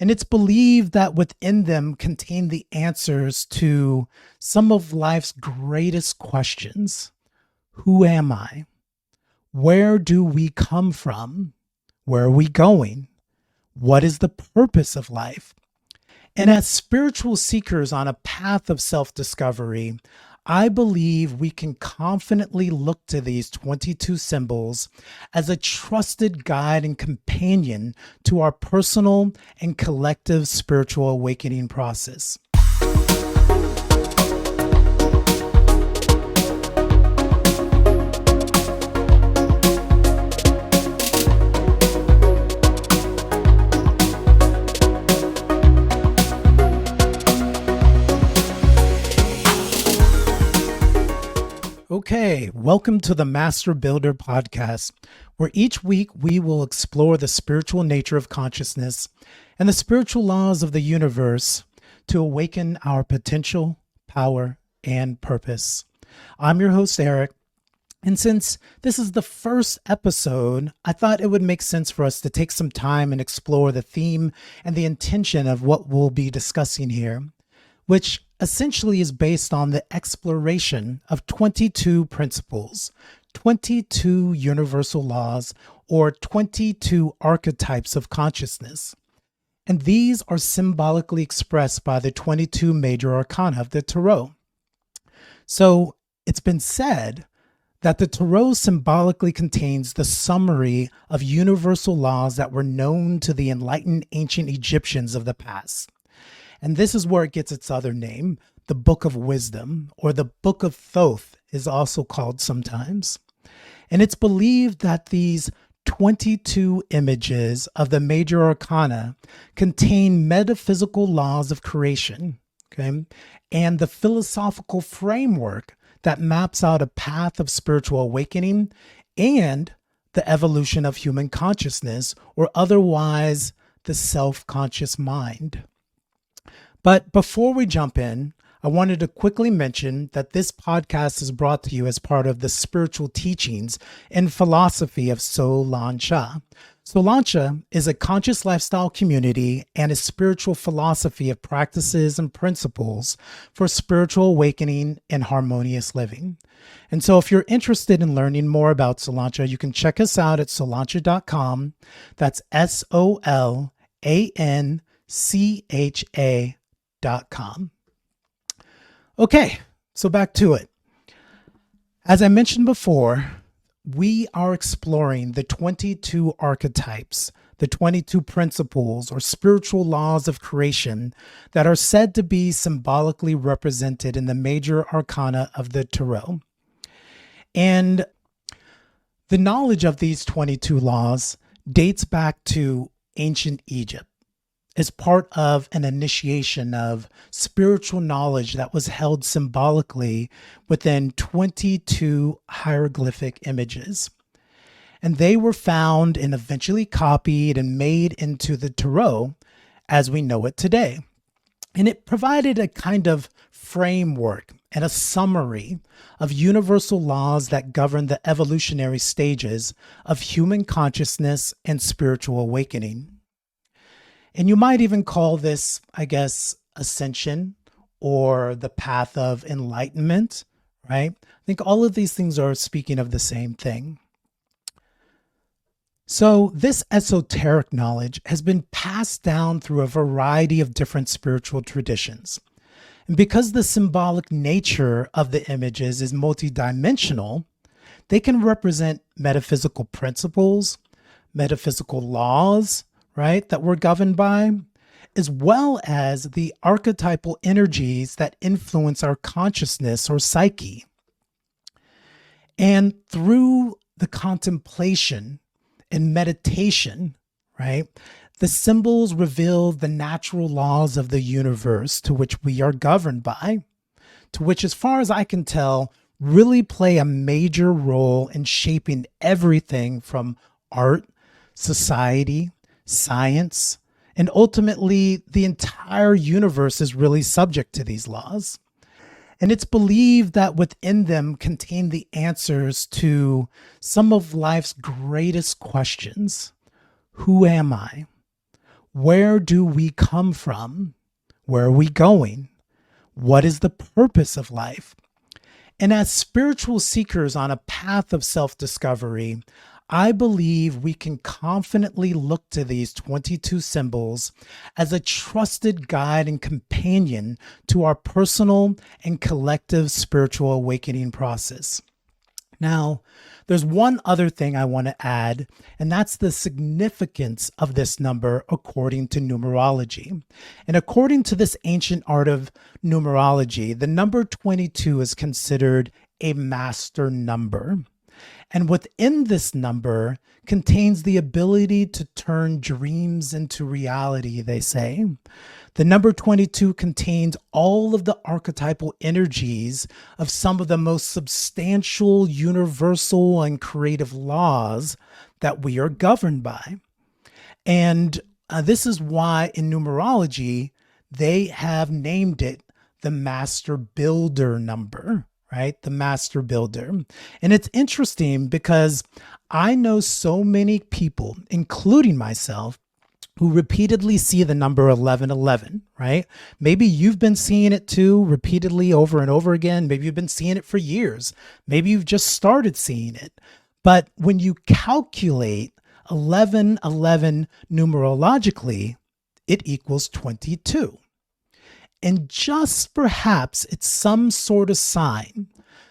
And it's believed that within them contain the answers to some of life's greatest questions. Who am I? Where do we come from? Where are we going? What is the purpose of life? And as spiritual seekers on a path of self-discovery, I believe we can confidently look to these 22 symbols as a trusted guide and companion to our personal and collective spiritual awakening process. Okay, welcome to the Master Builder podcast, where each week we will explore the spiritual nature of consciousness and the spiritual laws of the universe to awaken our potential, power, and purpose. I'm your host, Eric, and since this is the first episode, I thought it would make sense for us to take some time and explore the theme and the intention of what we'll be discussing here, which essentially is based on the exploration of 22 principles, 22 universal laws, or 22 archetypes of consciousness. And these are symbolically expressed by the 22 major arcana of the tarot. So it's been said that the tarot symbolically contains the summary of universal laws that were known to the enlightened ancient Egyptians of the past. And this is where it gets its other name, the Book of Wisdom, or the Book of Thoth is also called sometimes. And it's believed that these 22 images of the major arcana contain metaphysical laws of creation, okay, and the philosophical framework that maps out a path of spiritual awakening and the evolution of human consciousness, or otherwise the self-conscious mind. But before we jump in, I wanted to quickly mention that this podcast is brought to you as part of the spiritual teachings and philosophy of SOLANCHA. SOLANCHA is a conscious lifestyle community and a spiritual philosophy of practices and principles for spiritual awakening and harmonious living. And so if you're interested in learning more about SOLANCHA, you can check us out at solancha.com. That's SOLANCHA.com. Okay, so back to it. As I mentioned before, we are exploring the 22 archetypes, the 22 principles or spiritual laws of creation that are said to be symbolically represented in the major arcana of the tarot. And the knowledge of these 22 laws dates back to ancient Egypt as part of an initiation of spiritual knowledge that was held symbolically within 22 hieroglyphic images. And they were found and eventually copied and made into the tarot as we know it today. And it provided a kind of framework and a summary of universal laws that govern the evolutionary stages of human consciousness and spiritual awakening. And you might even call this, I guess, ascension or the path of enlightenment, right? I think all of these things are speaking of the same thing. So this esoteric knowledge has been passed down through a variety of different spiritual traditions. And because the symbolic nature of the images is multidimensional, they can represent metaphysical principles, metaphysical laws, right, that we're governed by, as well as the archetypal energies that influence our consciousness or psyche. And through the contemplation and meditation, right, the symbols reveal the natural laws of the universe to which we are governed by, to which, as far as I can tell, really play a major role in shaping everything from art, society, science, and ultimately the entire universe is really subject to these laws. And it's believed that within them contain the answers to some of life's greatest questions. Who am I? Where do we come from? Where are we going? What is the purpose of life? And as spiritual seekers on a path of self-discovery, I believe we can confidently look to these 22 symbols as a trusted guide and companion to our personal and collective spiritual awakening process. Now, there's one other thing I want to add, and that's the significance of this number according to numerology. And according to this ancient art of numerology, the number 22 is considered a master number. And within this number contains the ability to turn dreams into reality, they say. The number 22 contains all of the archetypal energies of some of the most substantial, universal, and creative laws that we are governed by. And this is why in numerology, they have named it the Master Builder number. Right? The Master Builder. And it's interesting because I know so many people, including myself, who repeatedly see the number 1111, right? Maybe you've been seeing it too, repeatedly over and over again. Maybe you've been seeing it for years. Maybe you've just started seeing it. But when you calculate 1111 numerologically, it equals 22. And just perhaps it's some sort of sign,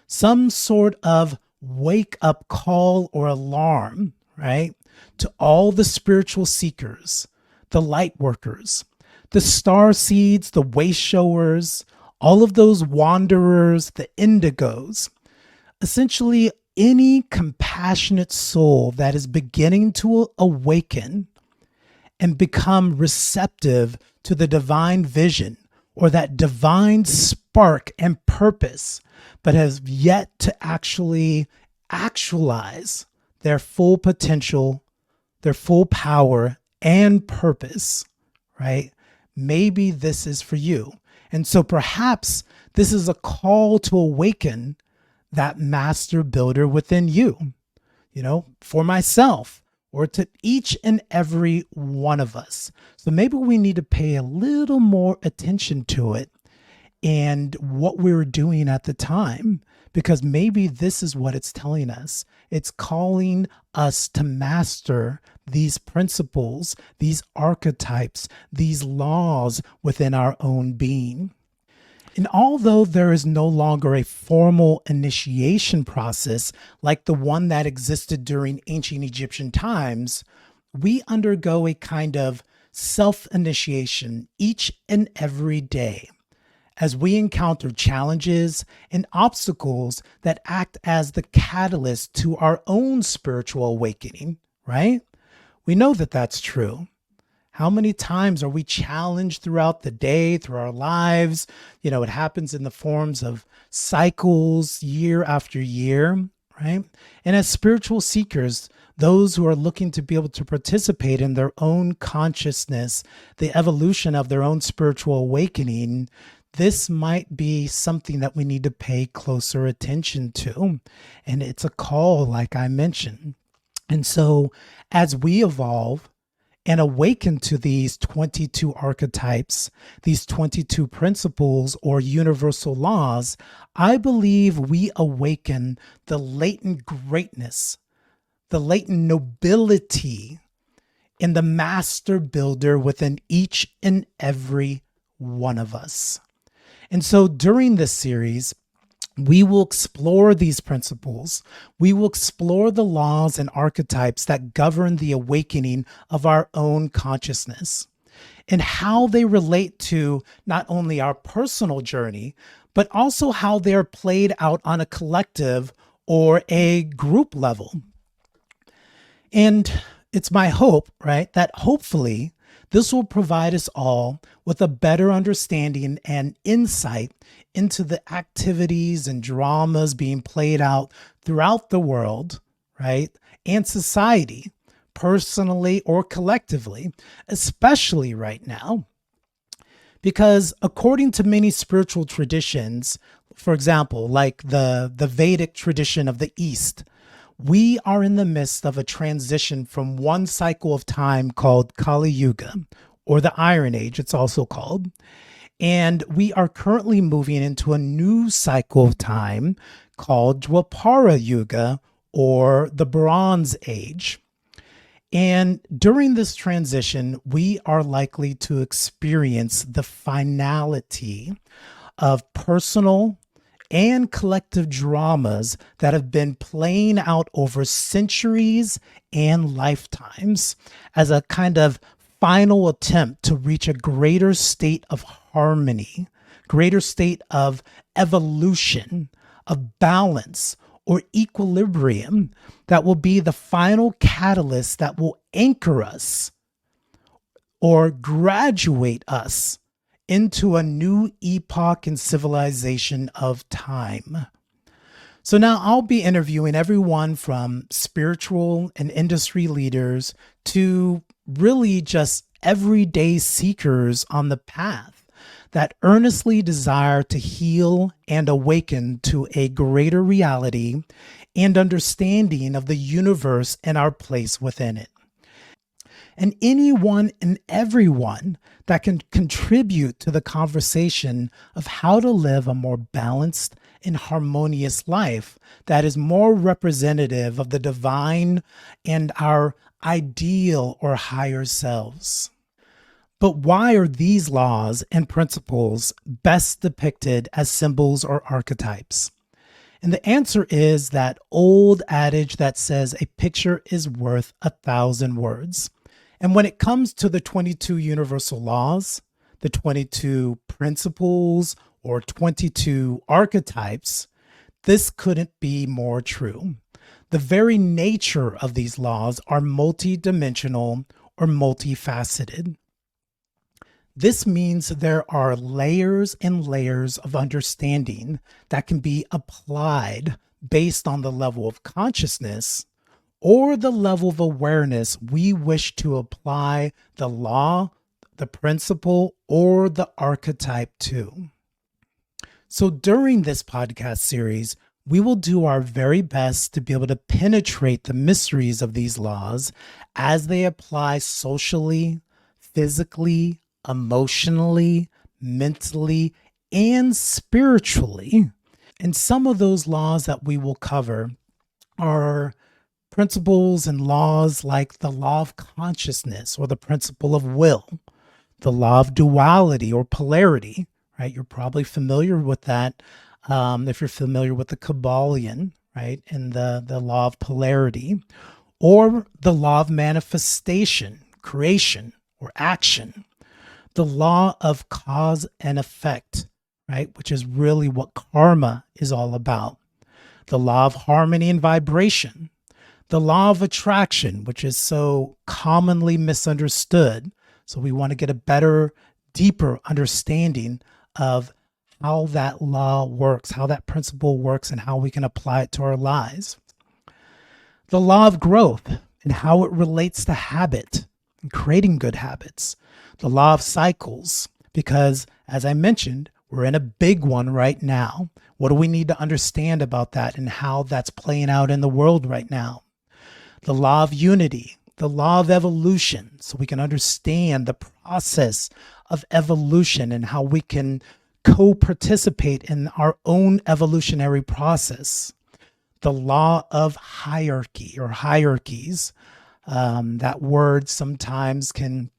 some sort of wake up call or alarm, right? To all the spiritual seekers, the light workers, the star seeds, the way showers, all of those wanderers, the indigos, essentially any compassionate soul that is beginning to awaken and become receptive to the divine vision or that divine spark and purpose, but has yet to actually actualize their full potential, their full power and purpose, right? Maybe this is for you. And so perhaps this is a call to awaken that master builder within you, for myself, or to each and every one of us. So maybe we need to pay a little more attention to it and what we were doing at the time, because maybe this is what it's telling us. It's calling us to master these principles, these archetypes, these laws within our own being. And although there is no longer a formal initiation process like the one that existed during ancient Egyptian times, we undergo a kind of self-initiation each and every day as we encounter challenges and obstacles that act as the catalyst to our own spiritual awakening, right? We know that that's true. How many times are we challenged throughout the day, through our lives? It happens in the forms of cycles year after year, right? And as spiritual seekers, those who are looking to be able to participate in their own consciousness, the evolution of their own spiritual awakening, this might be something that we need to pay closer attention to. And it's a call, like I mentioned. And so as we evolve and awaken to these 22 archetypes, these 22 principles or universal laws, I believe we awaken the latent greatness, the latent nobility in the master builder within each and every one of us. And so during this series, we will explore these principles. We will explore the laws and archetypes that govern the awakening of our own consciousness and how they relate to not only our personal journey, but also how they're played out on a collective or a group level. And it's my hope, right, that hopefully this will provide us all with a better understanding and insight into the activities and dramas being played out throughout the world, right, and society, personally or collectively, especially right now. Because according to many spiritual traditions, for example, like the Vedic tradition of the East, we are in the midst of a transition from one cycle of time called Kali Yuga, or the Iron Age, it's also called. And we are currently moving into a new cycle of time called Dwapara Yuga, or the Bronze Age. And during this transition, we are likely to experience the finality of personal and collective dramas that have been playing out over centuries and lifetimes as a kind of final attempt to reach a greater state of harmony, greater state of evolution, of balance, or equilibrium that will be the final catalyst that will anchor us or graduate us into a new epoch and civilization of time. So now I'll be interviewing everyone from spiritual and industry leaders to really just everyday seekers on the path that earnestly desire to heal and awaken to a greater reality and understanding of the universe and our place within it. And anyone and everyone that can contribute to the conversation of how to live a more balanced and harmonious life that is more representative of the divine and our ideal or higher selves. But why are these laws and principles best depicted as symbols or archetypes? And the answer is that old adage that says a picture is worth 1,000 words. And when it comes to the 22 universal laws, the 22 principles, or 22 archetypes, this couldn't be more true. The very nature of these laws are multidimensional or multifaceted. This means there are layers and layers of understanding that can be applied based on the level of consciousness or the level of awareness we wish to apply the law, the principle, or the archetype to. So during this podcast series, we will do our very best to be able to penetrate the mysteries of these laws as they apply socially, physically, emotionally, mentally, and spiritually. And some of those laws that we will cover are principles and laws like the law of consciousness or the principle of will, the law of duality or polarity, right? You're probably familiar with that if you're familiar with the Kabbalion, right? And the law of polarity, or the law of manifestation, creation, or action. The law of cause and effect, right? Which is really what karma is all about. The law of harmony and vibration. The law of attraction, which is so commonly misunderstood. So we want to get a better, deeper understanding of how that law works, how that principle works, and how we can apply it to our lives. The law of growth and how it relates to habit and creating good habits. The law of cycles, because as I mentioned, we're in a big one right now. What do we need to understand about that and how that's playing out in the world right now? The law of unity, the law of evolution, so we can understand the process of evolution and how we can co-participate in our own evolutionary process. The law of hierarchy or hierarchies. That word sometimes can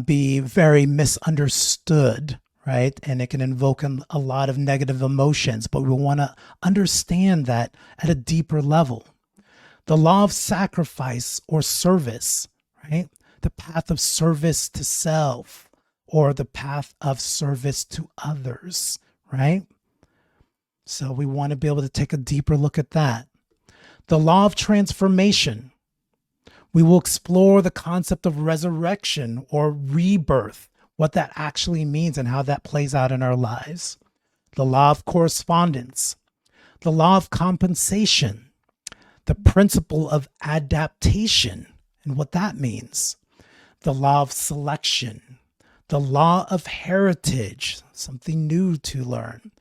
be very misunderstood, right? And it can invoke a lot of negative emotions, but we want to understand that at a deeper level. The law of sacrifice or service, right? The path of service to self or the path of service to others, right? So we want to be able to take a deeper look at that. The law of transformation. We will explore the concept of resurrection or rebirth, what that actually means and how that plays out in our lives. The law of correspondence. The law of compensation. The principle of adaptation and what that means. The law of selection. The law of heritage, something new to learn.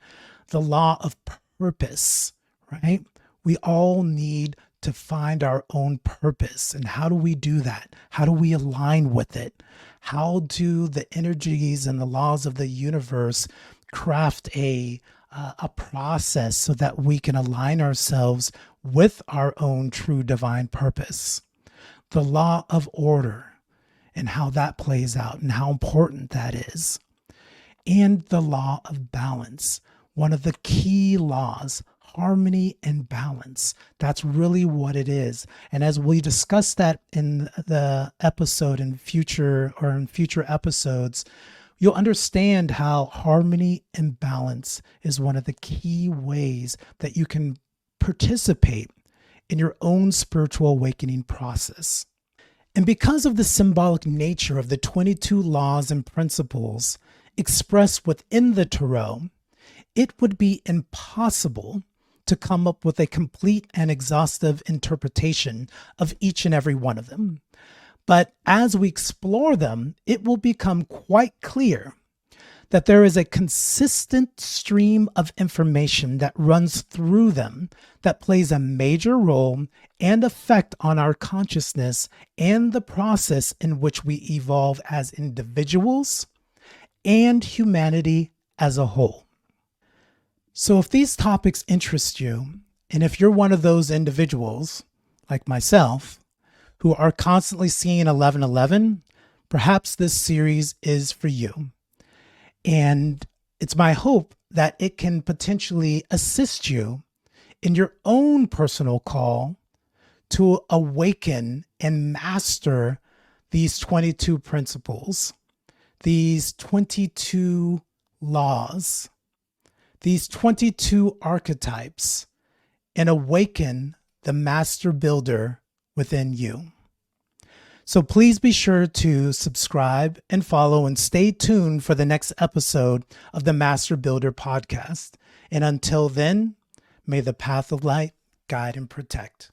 The law of purpose, right? We all need to find our own purpose. And how do we do that? How do we align with it? How do the energies and the laws of the universe craft a process so that we can align ourselves with our own true divine purpose? The law of order and how that plays out and how important that is. And the law of balance, one of the key laws, harmony and balance. That's really what it is. And as we discuss that in the episode in future episodes, you'll understand how harmony and balance is one of the key ways that you can participate in your own spiritual awakening process. And because of the symbolic nature of the 22 laws and principles expressed within the Tarot, it would be impossible to come up with a complete and exhaustive interpretation of each and every one of them. But as we explore them, it will become quite clear that there is a consistent stream of information that runs through them that plays a major role and effect on our consciousness and the process in which we evolve as individuals and humanity as a whole. So if these topics interest you, and if you're one of those individuals, like myself, who are constantly seeing 1111, perhaps this series is for you. And it's my hope that it can potentially assist you in your own personal call to awaken and master these 22 principles, these 22 laws, these 22 archetypes, and awaken the master builder within you. So please be sure to subscribe and follow and stay tuned for the next episode of the Master Builder podcast. And until then, may the path of light guide and protect.